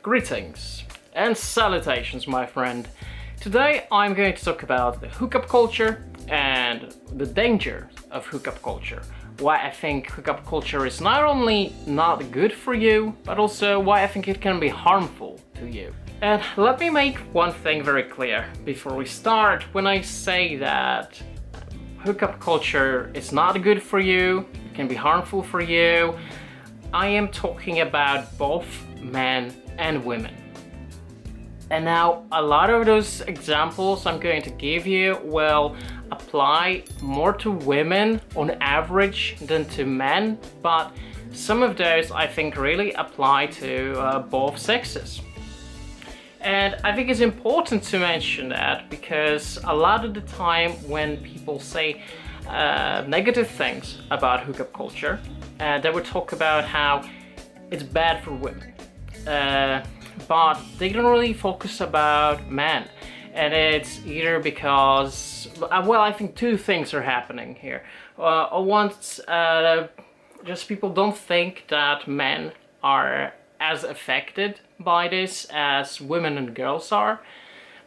Greetings and salutations, my friend. Today I'm going to talk about the hookup culture and the danger of hookup culture. Why I think hookup culture is not only not good for you, but also why I think it can be harmful to you. And let me make one thing very clear before we start. When I say that hookup culture is not good for you, it can be harmful for you, I am talking about both men and women. And now a lot of those examples I'm going to give you will apply more to women on average than to men, but some of those I think really apply to both sexes. And I think it's important to mention that because a lot of the time when people say negative things about hookup culture, they would talk about how it's bad for women. But they don't really focus about men, and it's either because I think two things are happening here. Once just people don't think that men are as affected by this as women and girls are,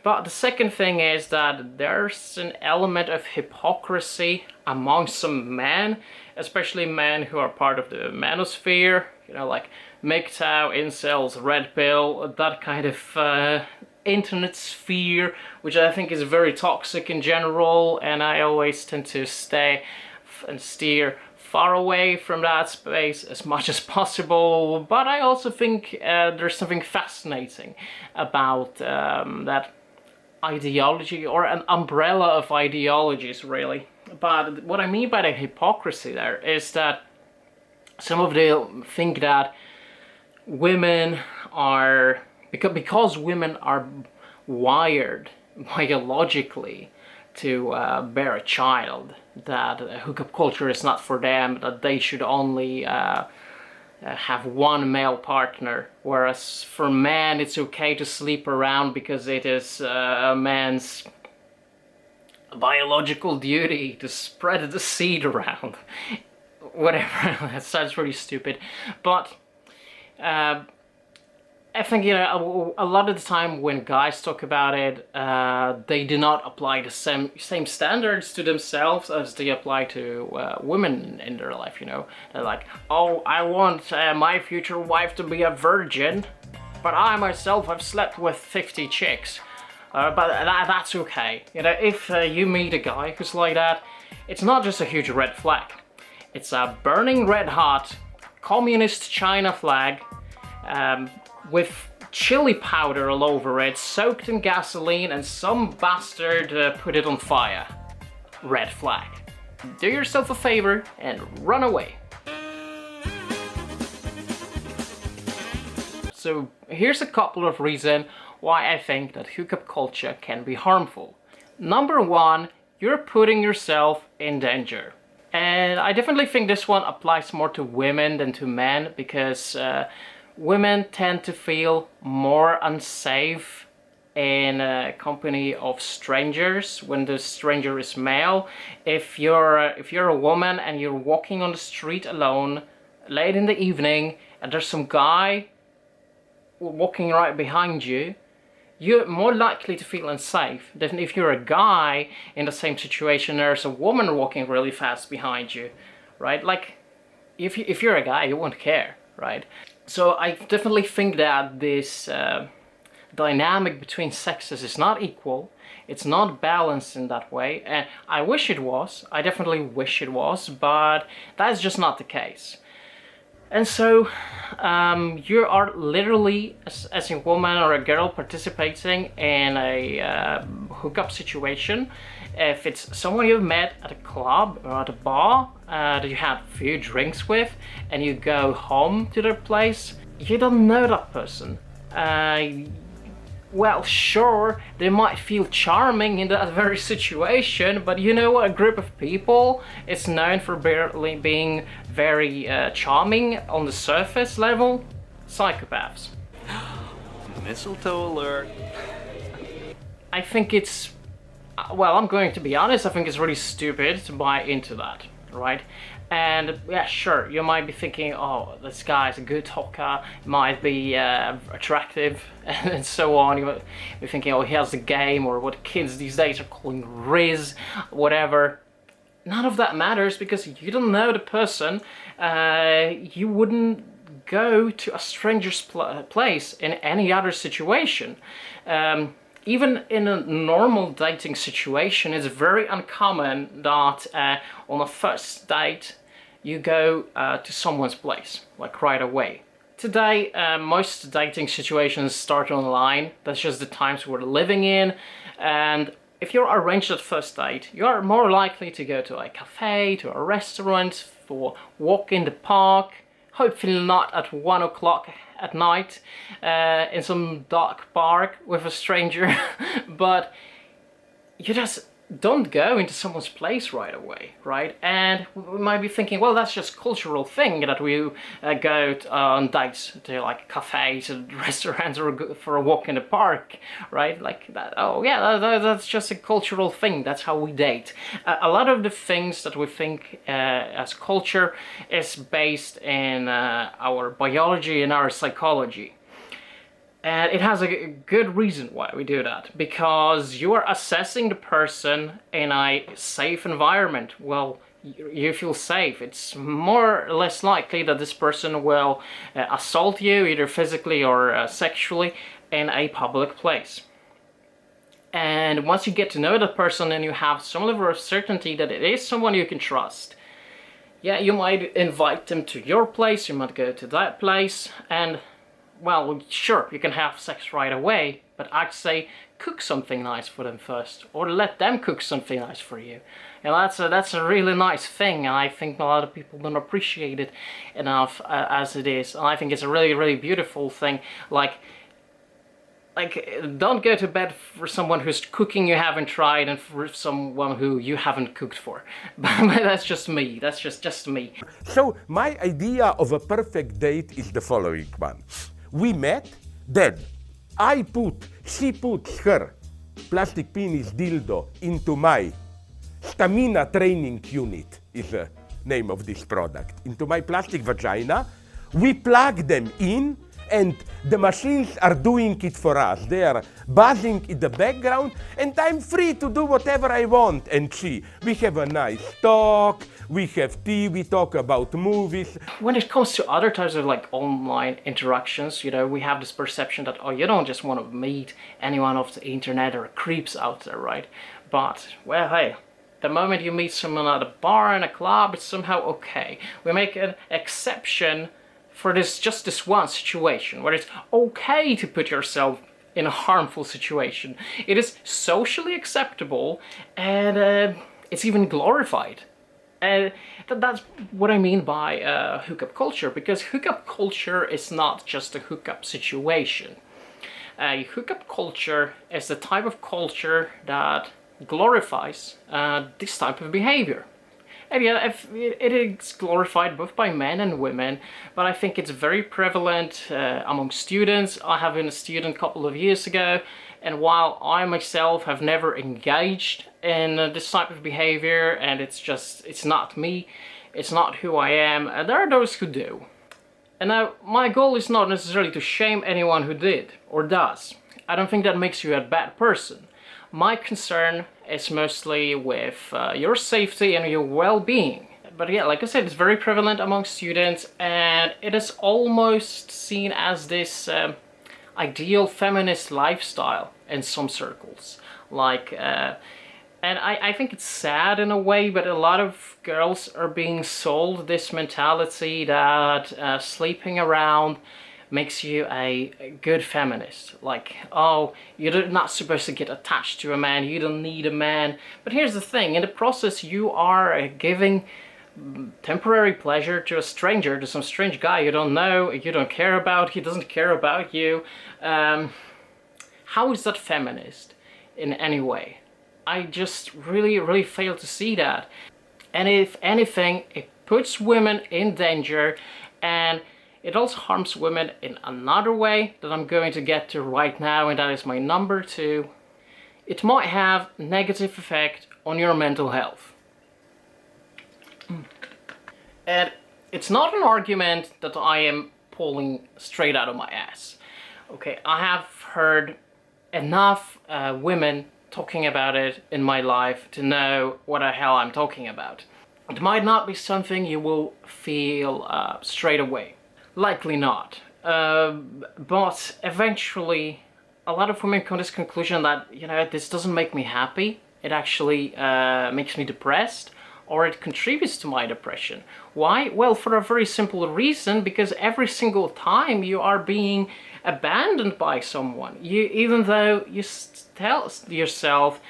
but the second thing is that there's an element of hypocrisy among some men, especially men who are part of the manosphere, you know, like MGTOW, incels, red pill, that kind of internet sphere, which I think is very toxic in general, and I always tend to stay and steer far away from that space as much as possible. But I also think there's something fascinating about that ideology, or an umbrella of ideologies, really. But what I mean by the hypocrisy there is that some of them think that women are, because women are wired biologically to bear a child, that hookup culture is not for them, that they should only have one male partner, whereas for men it's okay to sleep around because it is a man's biological duty to spread the seed around. Whatever, that sounds really stupid, but I think, you know, a lot of the time when guys talk about it, they do not apply the same standards to themselves as they apply to women in their life, you know. They're like, oh, I want my future wife to be a virgin, but I myself have slept with 50 chicks. But that's okay. You know, if you meet a guy who's like that, it's not just a huge red flag. It's a burning red hot communist China flag with chili powder all over it, soaked in gasoline, and some bastard put it on fire. Red flag. Do yourself a favor and run away. So here's a couple of reasons why I think that hookup culture can be harmful. Number one, you're putting yourself in danger. And I definitely think this one applies more to women than to men, because women tend to feel more unsafe in a company of strangers when the stranger is male. If you're a woman and you're walking on the street alone late in the evening and there's some guy walking right behind you, you're more likely to feel unsafe than if you're a guy in the same situation. There's a woman walking really fast behind you, right? Like, if you're a guy, you won't care, right? So I definitely think that this dynamic between sexes is not equal. It's not balanced in that way, and I wish it was. I definitely wish it was, but that's just not the case. And so you are literally, as a woman or a girl, participating in a hookup situation. If it's someone you've met at a club or at a bar that you had a few drinks with, and you go home to their place, you don't know that person. Well, sure, they might feel charming in that very situation, but you know what? A group of people is known for being very charming on the surface level? Psychopaths. Mistletoe alert. I think it's, well, I'm going to be honest, I think it's really stupid to buy into that. right? And yeah, sure, you might be thinking, oh, this guy's a good talker, might be attractive, and so on. You might be thinking, oh, he has the game, or what kids these days are calling Riz, whatever. None of that matters because you don't know the person. You wouldn't go to a stranger's place in any other situation. Even in a normal dating situation, it's very uncommon that on a first date you go to someone's place, like right away. Today, most dating situations start online. That's just the times we're living in. And if you're arranged at first date, you are more likely to go to a cafe, to a restaurant, for a walk in the park, hopefully not at 1 o'clock at night in some dark park with a stranger, but you just don't go into someone's place right away, right? And we might be thinking, well, that's just cultural thing that we go on dates to like cafes and restaurants or go for a walk in the park, right? Like that. Oh yeah, that's just a cultural thing. That's how we date. A lot of the things that we think as culture is based in our biology and our psychology. And it has a good reason why we do that, because you are assessing the person in a safe environment. Well, you feel safe. It's more or less likely that this person will assault you, either physically or sexually, in a public place. And once you get to know that person and you have some level of certainty that it is someone you can trust, yeah, you might invite them to your place, you might go to that place, and well, sure, you can have sex right away, but I'd say cook something nice for them first, or let them cook something nice for you. And that's a really nice thing, and I think a lot of people don't appreciate it enough as it is. And I think it's a really, really beautiful thing. Like, don't go to bed for someone who's cooking you haven't tried and for someone who you haven't cooked for. But that's just me. That's just me. So my idea of a perfect date is the following one. We met, then she puts her plastic penis dildo into my stamina training unit, is the name of this product, into my plastic vagina. We plug them in, and the machines are doing it for us. They are buzzing in the background, and I'm free to do whatever I want. And we have a nice talk, we have tea, we talk about movies. When it comes to other types of like online interactions, you know, we have this perception that, oh, you don't just want to meet anyone off the internet or creeps out there, right? But, well, hey, the moment you meet someone at a bar, in a club, it's somehow okay. We make an exception for just this one situation where it's okay to put yourself in a harmful situation. It is socially acceptable, and it's even glorified. And that's what I mean by hookup culture, because hookup culture is not just a hookup situation. Hookup culture is the type of culture that glorifies this type of behavior. And yeah, it is glorified both by men and women, but I think it's very prevalent among students. I have been a student a couple of years ago, and while I myself have never engaged in this type of behavior, and it's not me, it's not who I am, there are those who do. And now, my goal is not necessarily to shame anyone who did, or does. I don't think that makes you a bad person. My concern is mostly with your safety and your well-being. But yeah, like I said, it's very prevalent among students, and it is almost seen as this ideal feminist lifestyle in some circles. Like, and I think it's sad in a way, but a lot of girls are being sold this mentality that sleeping around makes you a good feminist. Like, oh, you're not supposed to get attached to a man, you don't need a man. But here's the thing, in the process you are giving temporary pleasure to a stranger, to some strange guy you don't know, you don't care about, he doesn't care about you. How is that feminist in any way? I just really fail to see that. And if anything, it puts women in danger, and it also harms women in another way that I'm going to get to right now, and that is my number 2. It might have negative effect on your mental health. And it's not an argument that I am pulling straight out of my ass. Okay, I have heard enough women talking about it in my life to know what the hell I'm talking about. It might not be something you will feel straight away. Likely not. But eventually, a lot of women come to this conclusion that, you know, this doesn't make me happy. It actually makes me depressed, or it contributes to my depression. Why? Well, for a very simple reason, because every single time you are being abandoned by someone, even though you tell yourself,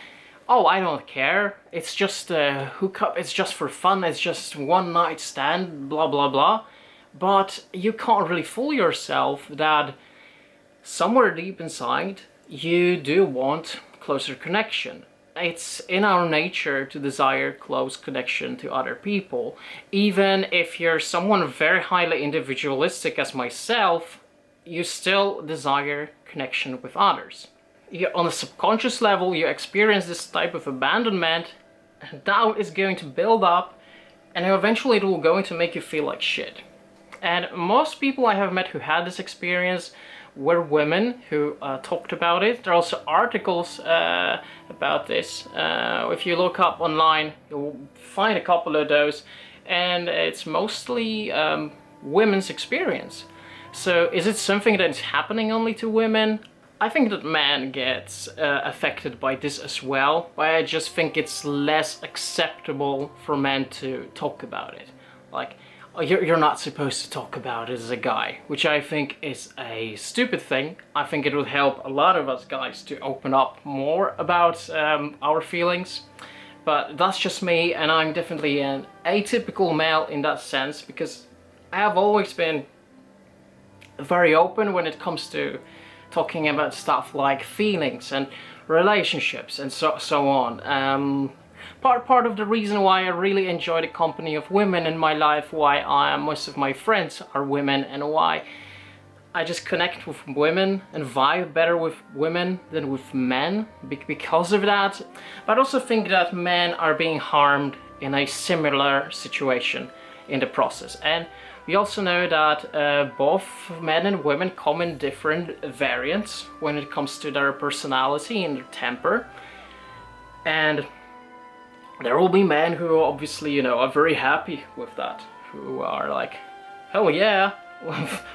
oh, I don't care, it's just a hookup, it's just for fun, it's just one night stand, blah blah blah. But you can't really fool yourself that somewhere deep inside you do want closer connection. It's in our nature to desire close connection to other people. Even if you're someone very highly individualistic as myself, you still desire connection with others. On a subconscious level, you experience this type of abandonment, and doubt is going to build up, and eventually it will going to make you feel like shit. And most people I have met who had this experience were women who talked about it. There are also articles about this. If you look up online, you'll find a couple of those, and it's mostly women's experience. So is it something that's happening only to women? I think that men get affected by this as well, but I just think it's less acceptable for men to talk about it. Like, oh, you're not supposed to talk about it as a guy, which I think is a stupid thing. I think it would help a lot of us guys to open up more about our feelings. But that's just me, and I'm definitely an atypical male in that sense, because I have always been very open when it comes to talking about stuff like feelings and relationships and so on. Part of the reason why I really enjoy the company of women in my life, why most of my friends are women, and why I just connect with women and vibe better with women than with men because of that. But I also think that men are being harmed in a similar situation in the process. And we also know that both men and women come in different variants when it comes to their personality and their temper. And there will be men who obviously, you know, are very happy with that, who are like, oh yeah,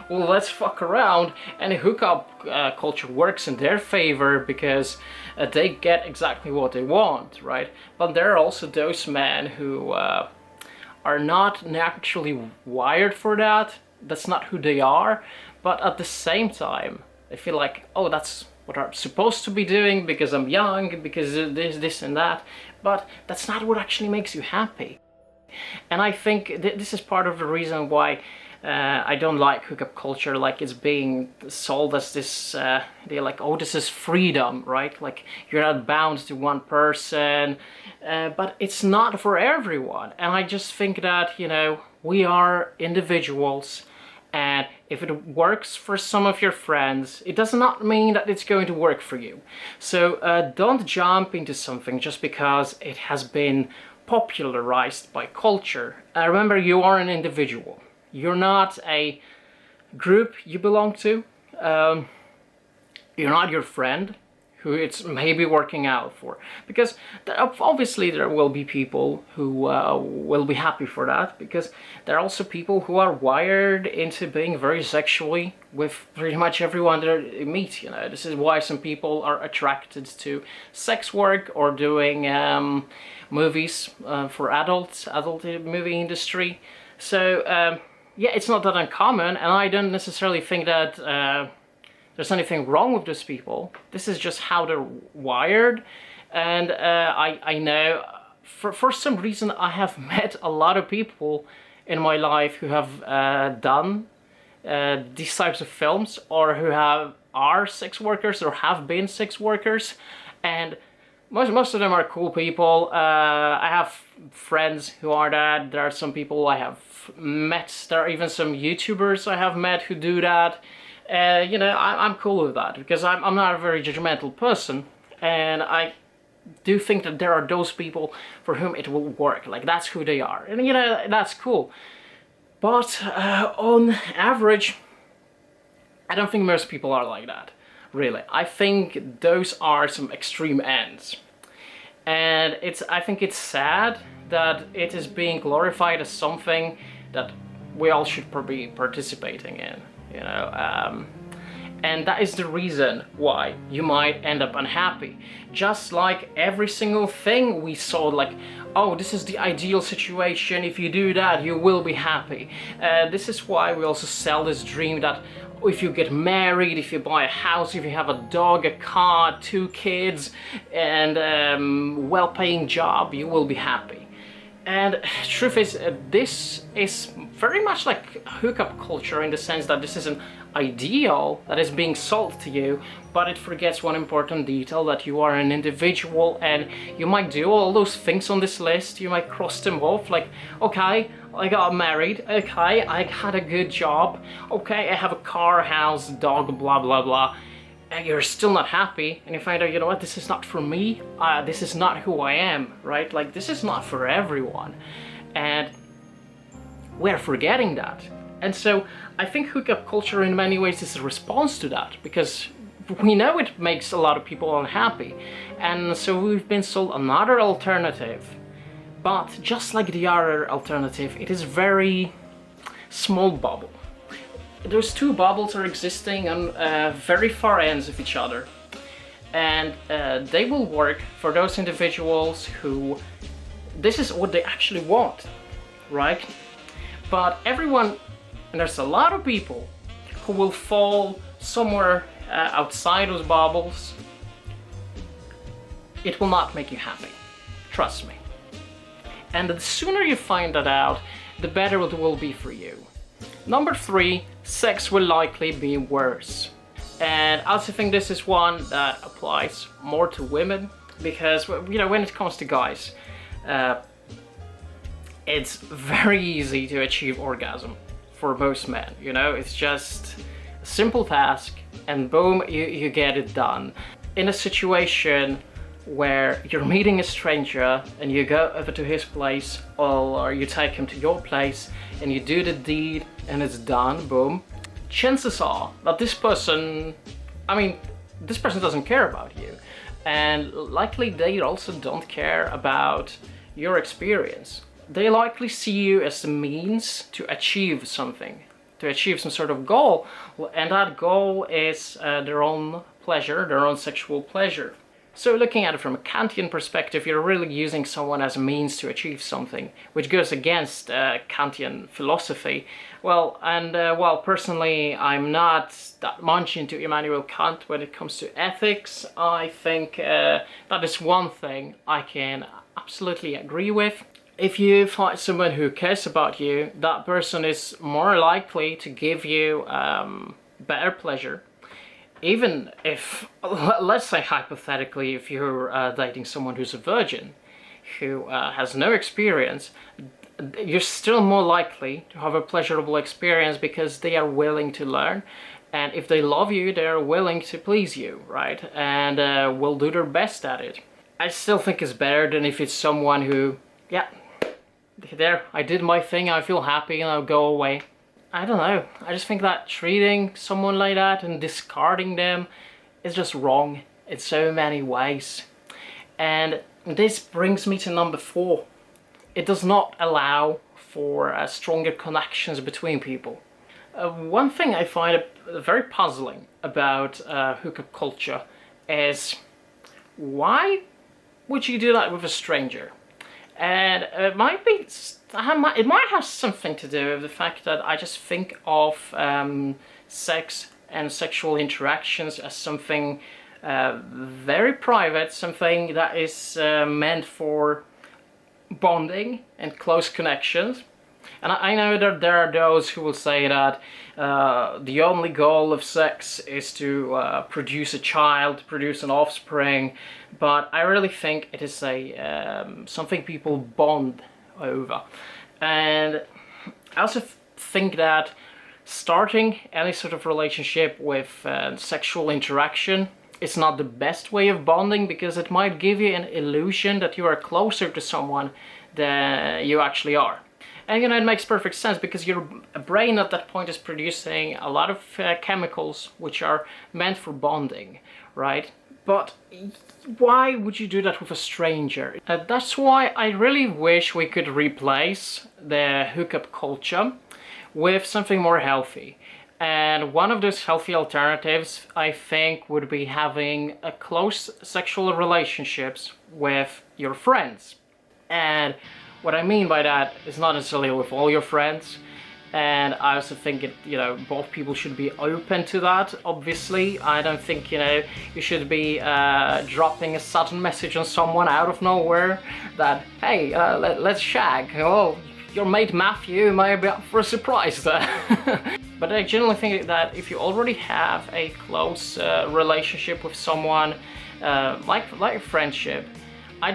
well let's fuck around, and hookup culture works in their favor because they get exactly what they want, right? But there are also those men who are not naturally wired for that. That's not who they are, but at the same time they feel like, oh, that's what I'm supposed to be doing because I'm young, because this and that. But that's not what actually makes you happy. And I think this is part of the reason why I don't like hookup culture. Like, it's being sold as this, they're like, oh, this is freedom, right? Like, you're not bound to one person, but it's not for everyone. And I just think that, you know, we are individuals, and if it works for some of your friends, it does not mean that it's going to work for you. So don't jump into something just because it has been popularized by culture. Remember, you are an individual. You're not a group you belong to. You're not your friend who it's maybe working out for. Because obviously there will be people who will be happy for that, because there are also people who are wired into being very sexually with pretty much everyone they meet, you know. This is why some people are attracted to sex work or doing movies for adult movie industry. So yeah, it's not that uncommon, and I don't necessarily think that there's anything wrong with those people. This is just how they're wired. And I know for some reason I have met a lot of people in my life who have done these types of films, or who are sex workers or have been sex workers, and most of them are cool people. I have friends who are that. There are some people I have met. There are even some YouTubers I have met who do that. You know, I'm cool with that, because I'm not a very judgmental person, and I do think that there are those people for whom it will work. Like, that's who they are, and you know, that's cool. But on average, I don't think most people are like that, really. I think those are some extreme ends. And I think it's sad that it is being glorified as something that we all should be participating in, you know. And that is the reason why you might end up unhappy. Just like every single thing we saw, like, oh, this is the ideal situation, if you do that, you will be happy. This is why we also sell this dream that if you get married, if you buy a house, if you have a dog, a car, 2 kids, and well-paying job, you will be happy. And truth is, this is very much like hookup culture in the sense that this is an ideal that is being sold to you, but it forgets one important detail, that you are an individual, and you might do all those things on this list, you might cross them off, like, okay, I got married, okay, I had a good job, okay, I have a car, house, dog, blah blah blah, and you're still not happy, and you find out, you know what, this is not for me, this is not who I am, right? Like, this is not for everyone, and we're forgetting that. And so I think hookup culture in many ways is a response to that, because we know it makes a lot of people unhappy, and so we've been sold another alternative. But just like the other alternative, it is very small bubble. Those 2 bubbles are existing on very far ends of each other, and they will work for those individuals who this is what they actually want, right? But everyone, and there's a lot of people who will fall somewhere outside those bubbles. It will not make you happy, trust me. And the sooner you find that out, the better it will be for you. Number 3, sex will likely be worse. And I also think this is one that applies more to women, because, you know, when it comes to guys, it's very easy to achieve orgasm for most men, you know, it's just a simple task, and boom, you get it done. In a situation where you're meeting a stranger and you go over to his place, or you take him to your place and you do the deed and it's done, boom, chances are that this person doesn't care about you, and likely they also don't care about your experience. They likely see you as the means to achieve something, to achieve some sort of goal, and that goal is their own pleasure, their own sexual pleasure. So looking at it from a Kantian perspective, you're really using someone as a means to achieve something, which goes against Kantian philosophy. Well, personally, I'm not that much into Immanuel Kant when it comes to ethics. I think that is one thing I can absolutely agree with. If you find someone who cares about you, that person is more likely to give you better pleasure. Even if, let's say hypothetically, if you're dating someone who's a virgin, who has no experience, you're still more likely to have a pleasurable experience because they are willing to learn. And if they love you, they're willing to please you, right? And will do their best at it. I still think it's better than if it's someone who, yeah, there, I did my thing, I feel happy, and I'll go away. I don't know, I just think that treating someone like that and discarding them is just wrong in so many ways. And this brings me to number 4. It does not allow for stronger connections between people. One thing I find very puzzling about hookup culture is, why would you do that with a stranger? And it might have something to do with the fact that I just think of sex and sexual interactions as something very private, something that is meant for bonding and close connections. And I know that there are those who will say that the only goal of sex is to produce a child, produce an offspring, but I really think it is something people bond over. And I also think that starting any sort of relationship with sexual interaction is not the best way of bonding, because it might give you an illusion that you are closer to someone than you actually are. And it makes perfect sense because your brain at that point is producing a lot of chemicals which are meant for bonding, right? But why would you do that with a stranger? That's why I really wish we could replace the hookup culture with something more healthy. And one of those healthy alternatives, I think, would be having a close sexual relationships with your friends. And what I mean by that is not necessarily with all your friends. And I also think both people should be open to that, obviously. I don't think, you should be dropping a sudden message on someone out of nowhere that, hey, let's shag. Oh, your mate Matthew might be up for a surprise there. But I generally think that if you already have a close relationship with someone, like a friendship, I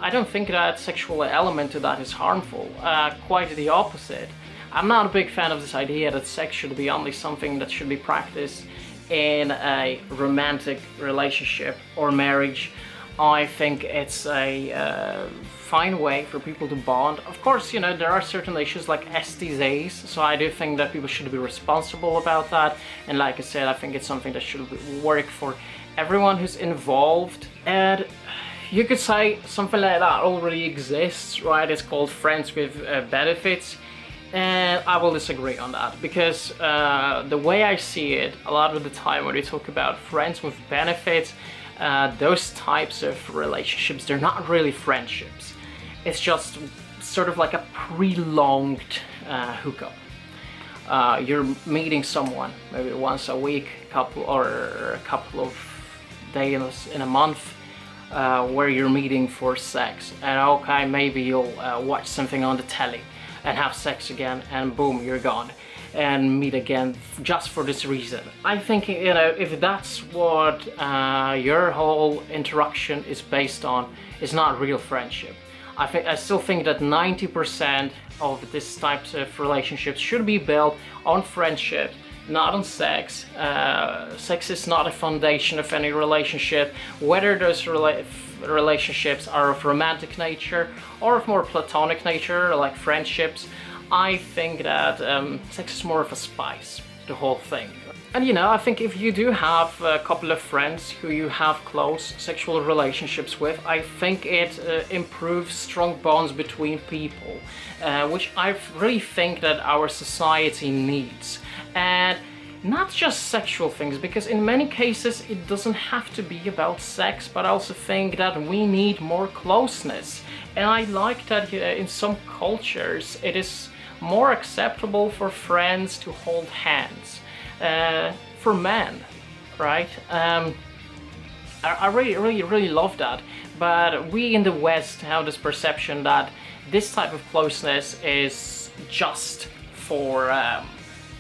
don't think that sexual element to that is harmful. Quite the opposite. I'm not a big fan of this idea that sex should be only something that should be practiced in a romantic relationship or marriage. I think it's a fine way for people to bond. Of course, there are certain issues like STDs, so I do think that people should be responsible about that. And like I said, I think it's something that should work for everyone who's involved. And you could say something like that already exists, right? It's called friends with benefits. And I will disagree on that because the way I see it, a lot of the time when we talk about friends with benefits, those types of relationships, they're not really friendships. It's just sort of like a prolonged hookup. You're meeting someone maybe once a week, a couple of days in a month, where you're meeting for sex. And okay, maybe you'll watch something on the telly and have sex again, and boom, you're gone, and meet again just for this reason. I think, if that's what your whole interaction is based on, it's not real friendship. I still think that 90% of this types of relationships should be built on friendship, not on sex. Sex is not a foundation of any relationship, whether those relationships are of romantic nature or of more platonic nature, like friendships. I think that sex is more of a spice, the whole thing. And I think if you do have a couple of friends who you have close sexual relationships with, I think it improves strong bonds between people, which I really think that our society needs. And not just sexual things, because in many cases it doesn't have to be about sex, but I also think that we need more closeness. And I like that in some cultures it is more acceptable for friends to hold hands. For men, right? I really love that. But we in the West have this perception that this type of closeness is just for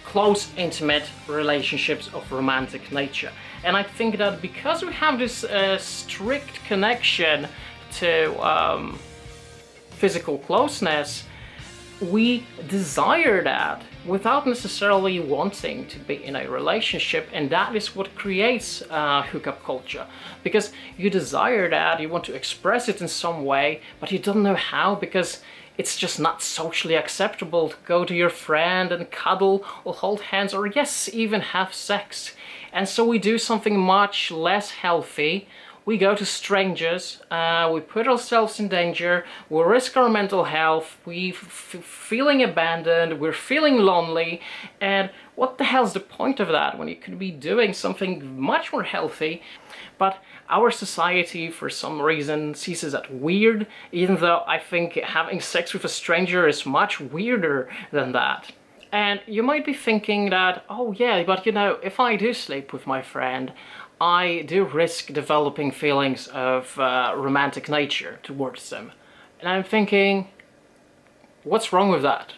close, intimate relationships of romantic nature. And I think that because we have this strict connection to physical closeness, we desire that without necessarily wanting to be in a relationship, and that is what creates hookup culture. Because you desire that, you want to express it in some way, but you don't know how, because it's just not socially acceptable to go to your friend and cuddle or hold hands or yes, even have sex. And so we do something much less healthy. We go to strangers, we put ourselves in danger, we risk our mental health, we're feeling abandoned, we're feeling lonely, and what the hell's the point of that when you could be doing something much more healthy? But our society, for some reason, sees that weird, even though I think having sex with a stranger is much weirder than that. And you might be thinking that, oh yeah, but if I do sleep with my friend, I do risk developing feelings of romantic nature towards them. And I'm thinking, what's wrong with that?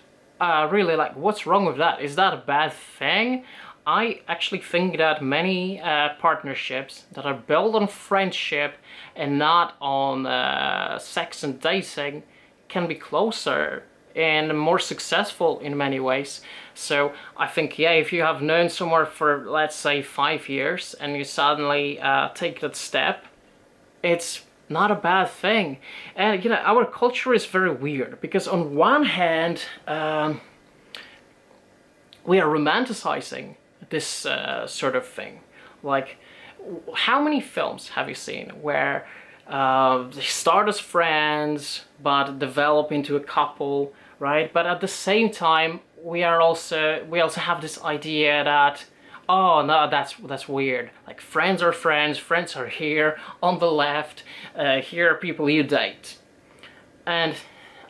Really, what's wrong with that? Is that a bad thing? I actually think that many partnerships that are built on friendship and not on sex and dating can be closer and more successful in many ways. So I think, yeah, if you have known someone for, let's say, 5 years and you suddenly take that step, it's not a bad thing. And you know, our culture is very weird because on one hand, we are romanticizing this sort of thing. Like, how many films have you seen where they start as friends but develop into a couple, right? But at the same time, we also have this idea that, oh no, that's weird. Like, friends are friends. Friends are here on the left. Here are people you date, and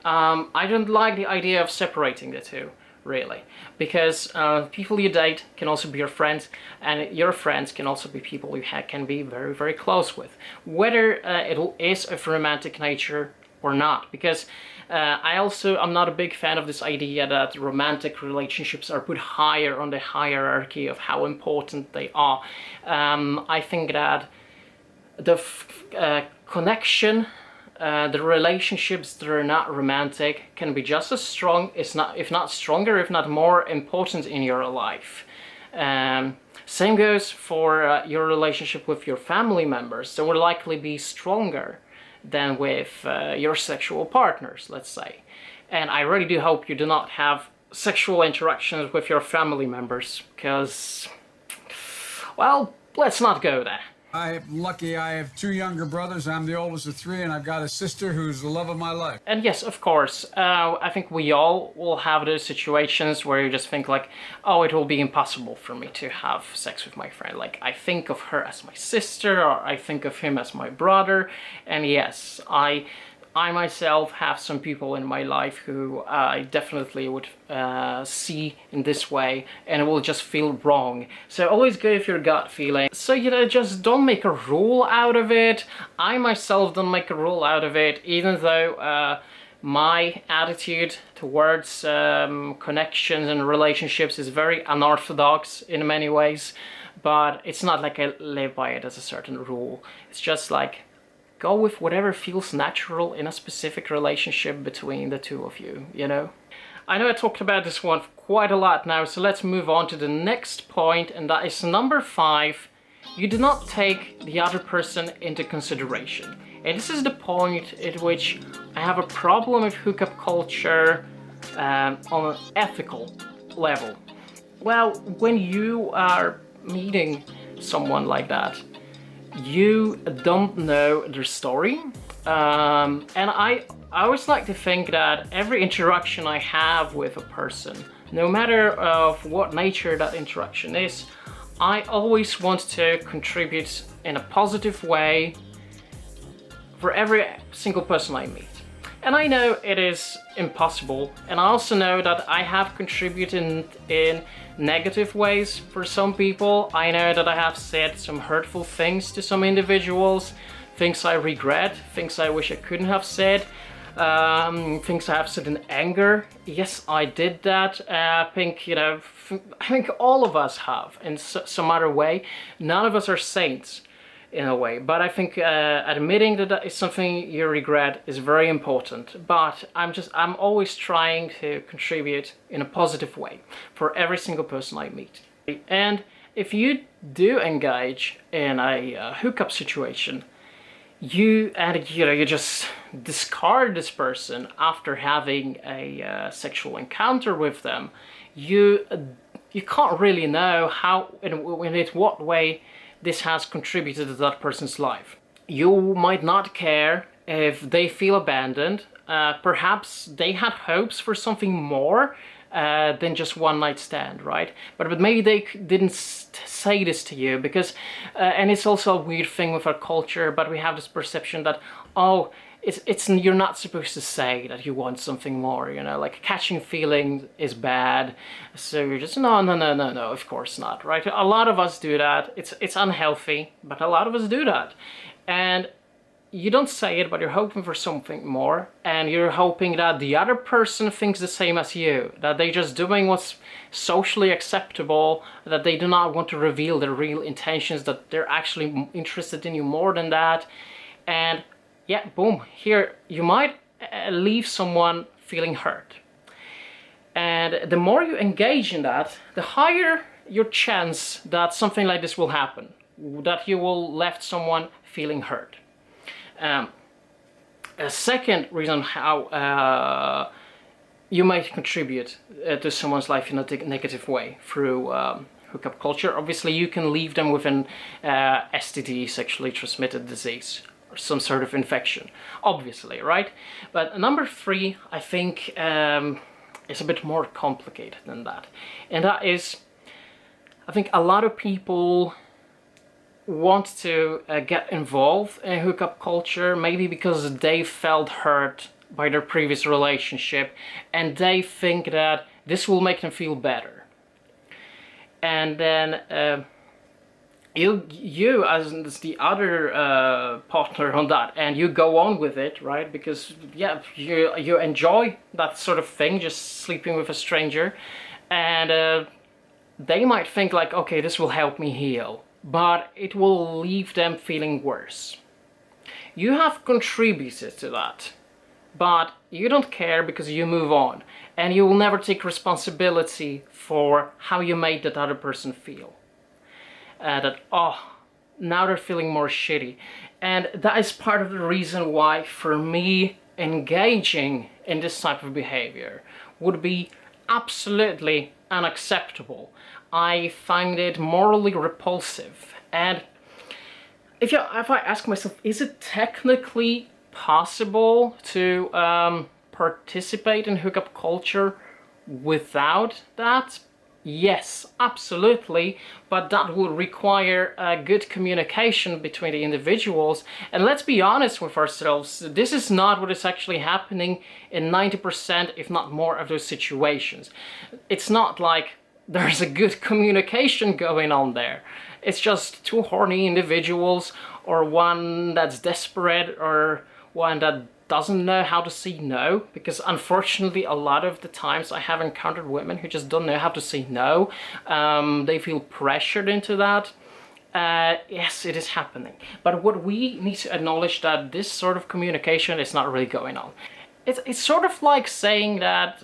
I don't like the idea of separating the two, really, because people you date can also be your friends, and your friends can also be people you can be very, very close with, whether it is of romantic nature or not. Because I'm not a big fan of this idea that romantic relationships are put higher on the hierarchy of how important they are. I think that the connection, the relationships that are not romantic can be just as strong, if not stronger, if not more important in your life. Same goes for your relationship with your family members. They will likely be stronger than with your sexual partners, let's say. And I really do hope you do not have sexual interactions with your family members, because, well, let's not go there. I'm lucky I have two younger brothers. I'm the oldest of three, and I've got a sister who's the love of my life. And yes, of course, I think we all will have those situations where you just think like, oh, it will be impossible for me to have sex with my friend. Like, I think of her as my sister, or I think of him as my brother. And yes, I myself have some people in my life who I definitely would see in this way, and it will just feel wrong. So always go with your gut feeling. So, you know, just don't make a rule out of it. I myself don't make a rule out of it, even though my attitude towards connections and relationships is very unorthodox in many ways. But it's not like I live by it as a certain rule. It's just like, go with whatever feels natural in a specific relationship between the two of you, you know? I know I talked about this one quite a lot now, so let's move on to the next point, and that is number 5. You do not take the other person into consideration. And this is the point at which I have a problem with hookup culture on an ethical level. Well, when you are meeting someone like that, you don't know their story, and I always like to think that every interaction I have with a person, no matter of what nature that interaction is, I always want to contribute in a positive way for every single person I meet. And I know it is impossible, and I also know that I have contributed in negative ways for some people. I know that I have said some hurtful things to some individuals, things I regret, things I wish I couldn't have said, things I have said in anger. Yes, I did that. I think, you know, I think all of us have in some other way. None of us are saints, in a way, but I think admitting that that is something you regret is very important. But I'm always trying to contribute in a positive way for every single person I meet. And if you do engage in a hookup situation, you just discard this person after having a sexual encounter with them, you can't really know how, in what way this has contributed to that person's life. You might not care if they feel abandoned. Perhaps they had hopes for something more than just one night stand, right? But maybe they didn't say this to you because, and it's also a weird thing with our culture, but we have this perception that, oh, you're not supposed to say that you want something more, you know, like catching feelings is bad. So you're just, no, of course not, right? A lot of us do that. It's unhealthy, but a lot of us do that. And you don't say it, but you're hoping for something more, and you're hoping that the other person thinks the same as you, that they're just doing what's socially acceptable, that they do not want to reveal their real intentions, that they're actually interested in you more than that. And yeah, boom, here you might leave someone feeling hurt. And the more you engage in that, the higher your chance that something like this will happen, that you will left someone feeling hurt. A second reason how you might contribute to someone's life in a negative way through hookup culture. Obviously, you can leave them with an STD, sexually transmitted disease, or some sort of infection, obviously, right? But number three, I think, is a bit more complicated than that. And that is, I think a lot of people want to get involved in hookup culture, maybe because they felt hurt by their previous relationship and they think that this will make them feel better. And then you as the other partner on that, and you go on with it, right? Because yeah, you enjoy that sort of thing, just sleeping with a stranger, and they might think like, okay, this will help me heal, but it will leave them feeling worse. You have contributed to that, but you don't care because you move on, and you will never take responsibility for how you made that other person feel. That, oh, now they're feeling more shitty. And that is part of the reason why, for me, engaging in this type of behavior would be absolutely unacceptable. I find it morally repulsive. And if I ask myself, is it technically possible to participate in hookup culture without that? Yes, absolutely, but that would require good communication between the individuals. And let's be honest with ourselves, this is not what is actually happening in 90%, if not more, of those situations. It's not like there's a good communication going on there. It's just two horny individuals, or one that's desperate, or one that doesn't know how to say no, because unfortunately a lot of the times I have encountered women who just don't know how to say no. They feel pressured into that. Yes, it is happening. But what we need to acknowledge that this sort of communication is not really going on. It's sort of like saying that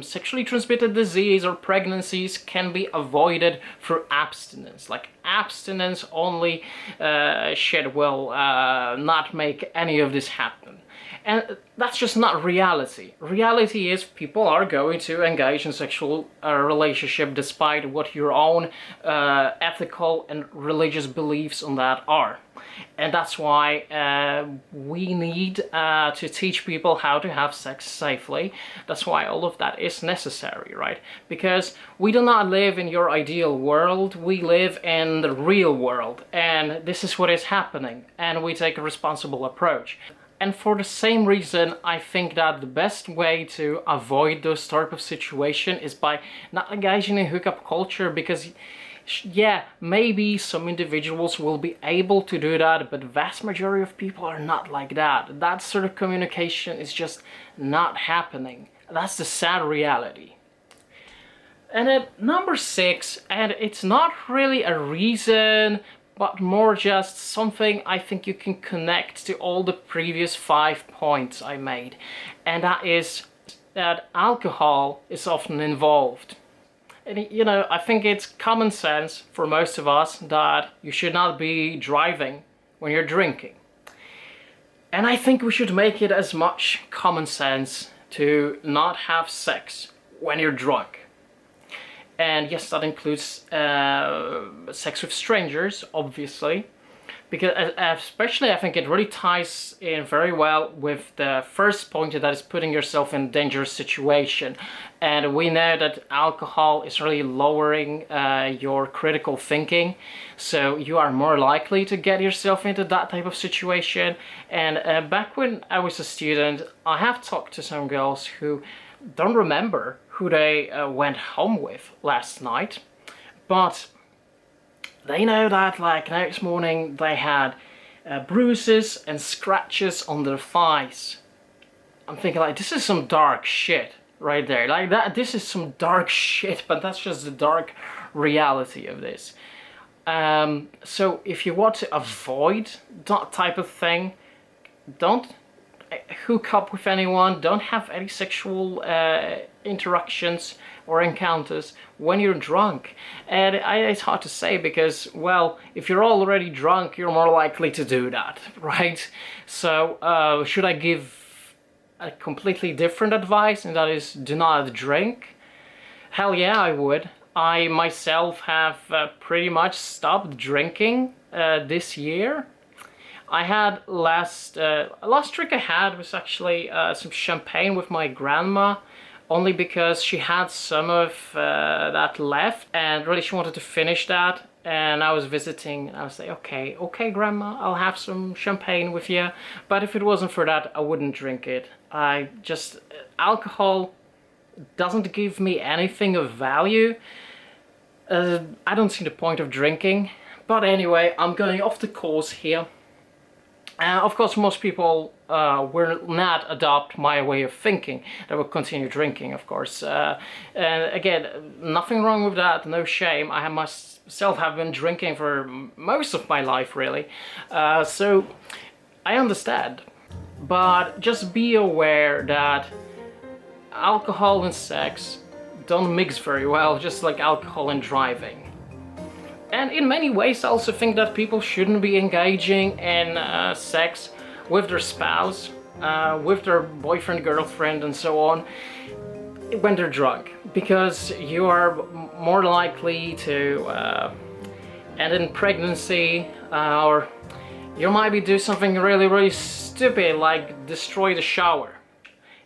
sexually transmitted disease or pregnancies can be avoided through abstinence. Like abstinence only shit will not make any of this happen. And that's just not reality. Reality is people are going to engage in sexual relationship despite what your own ethical and religious beliefs on that are. And that's why we need to teach people how to have sex safely. That's why all of that is necessary, right? Because we do not live in your ideal world, we live in the real world. And this is what is happening. And we take a responsible approach. And for the same reason, I think that the best way to avoid those type of situation is by not engaging in hookup culture, because yeah, maybe some individuals will be able to do that, but the vast majority of people are not like that. That sort of communication is just not happening. That's the sad reality. And at number 6, and it's not really a reason, but more just something I think you can connect to all the previous 5 points I made. And that is that alcohol is often involved. And you know, I think it's common sense for most of us that you should not be driving when you're drinking. And I think we should make it as much common sense to not have sex when you're drunk. And yes, that includes sex with strangers, obviously, because especially I think it really ties in very well with the first point, that is putting yourself in a dangerous situation. And we know that alcohol is really lowering your critical thinking, so you are more likely to get yourself into that type of situation. And back when I was a student, I have talked to some girls who don't remember who they went home with last night, but they know that like next morning they had bruises and scratches on their thighs. I'm thinking like, this is some dark shit right there. Like that, this is some dark shit, but that's just the dark reality of this. So if you want to avoid that type of thing, don't hook up with anyone, don't have any sexual interactions or encounters when you're drunk. And it's hard to say because, well, if you're already drunk, you're more likely to do that, right? So should I give a completely different advice, and that is do not drink? Hell yeah, I would. I myself have pretty much stopped drinking this year. I had last drink I had was actually some champagne with my grandma, only because she had some of that left, and really she wanted to finish that. And I was visiting, and I was like, okay, grandma, I'll have some champagne with you. But if it wasn't for that, I wouldn't drink it. Alcohol doesn't give me anything of value. I don't see the point of drinking. But anyway, I'm going off the course here. Of course, most people will not adopt my way of thinking. They will continue drinking, of course. And again, nothing wrong with that, no shame. I myself have been drinking for most of my life, really. So I understand. But just be aware that alcohol and sex don't mix very well, just like alcohol and driving. And in many ways, I also think that people shouldn't be engaging in sex with their spouse, with their boyfriend, girlfriend, and so on, when they're drunk. Because you are more likely to end in pregnancy, or you might do something really, really stupid, like destroy the shower.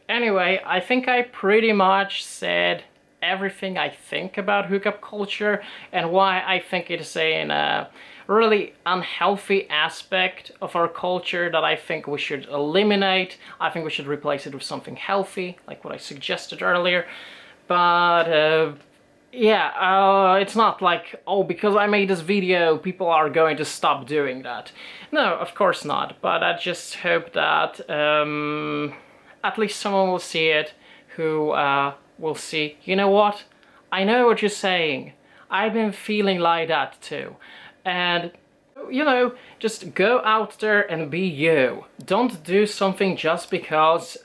Anyway, I think I pretty much said everything I think about hookup culture and why I think it is a really unhealthy aspect of our culture that I think we should eliminate. I think we should replace it with something healthy, like what I suggested earlier. But it's not like, oh, because I made this video, people are going to stop doing that. No, of course not. But I just hope that at least someone will see it who will see, you know what? I know what you're saying. I've been feeling like that too. And, you know, just go out there and be you. Don't do something just because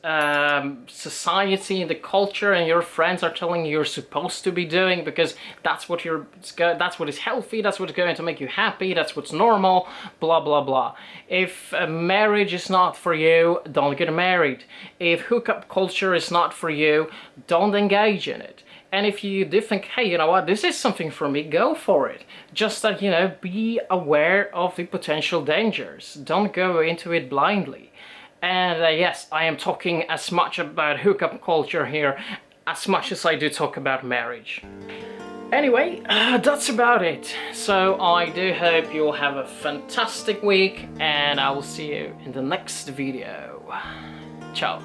society and the culture and your friends are telling you you're supposed to be doing, because that's what is healthy, that's what's going to make you happy, that's what's normal, blah blah blah. If marriage is not for you, don't get married. If hookup culture is not for you, don't engage in it. And if you do think, hey, you know what, this is something for me, go for it. Just that, you know, be aware of the potential dangers. Don't go into it blindly. And yes, I am talking as much about hookup culture here as much as I do talk about marriage. Anyway, that's about it. So I do hope you'll have a fantastic week, and I will see you in the next video. Ciao.